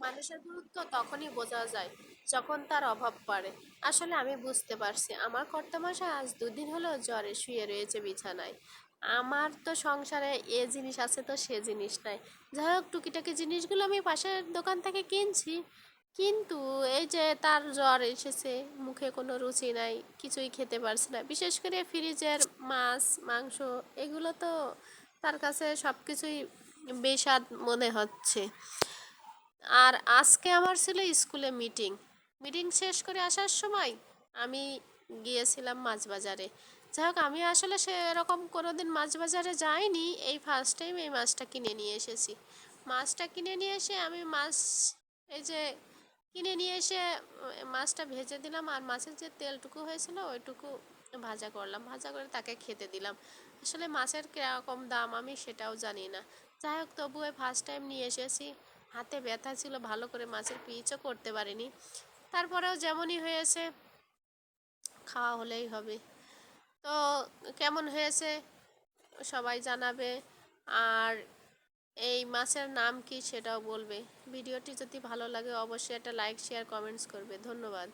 মানুষের গুরুত্ব তখনই বোঝা যায় যখন তার অভাব পড়ে। আসলে আমি বুঝতে পারছি আমার কর্তামশাই আজ 2 দিন হলো জ্বরে শুয়ে রয়েছে বিছানায়। আমার তো সংসারে এ জিনিস আছে তো সে জিনিস নাই। যাই হোক, টুকিটাকি জিনিসগুলো আমি পাশের দোকান থেকে কিনছি, কিন্তু এই যে তার জ্বর এসেছে, মুখে কোনো রুচি নাই, কিছুই খেতে পারছে না। বিশেষ করে ফ্রিজের মাছ মাংস এগুলো তো তার কাছে সব কিছুই বেস্বাদ মনে হচ্ছে। আর আজকে আমার ছিল স্কুলে মিটিং। মিটিং শেষ করে আসার সময় আমি গিয়েছিলাম মাছ বাজারে। যাই হোক, আমি আসলে সেরকম কোনোদিন মাছ বাজারে যাইনি, এই ফার্স্ট টাইম এই মাছটা কিনে নিয়ে এসেছি। মাছটা কিনে নিয়ে এসে আমি মাছ, এই যে কিনে নিয়ে এসে মাছটা ভেজে দিলাম, আর মাছের যে তেলটুকু হয়েছিল ওইটুকু ভাজা করলাম, ভাজা করে তাকে খেতে দিলাম। আসলে মাছের কীরকম দাম আমি সেটাও জানি না। যাই হোক, তবুও ফার্স্ট টাইম নিয়ে এসেছি। হাতে ব্যথা ছিল, ভালো করে মাছের পিচও করতে পারিনি। তারপরেও যেমনই হয়েছে খাওয়া হলেই হবে। তো কেমন হয়েছে সবাই জানাবে, আর এই মাছের নাম কি সেটাও বলবে। ভিডিওটি যদি ভালো লাগে অবশ্যই একটা লাইক শেয়ার কমেন্টস করবে। ধন্যবাদ।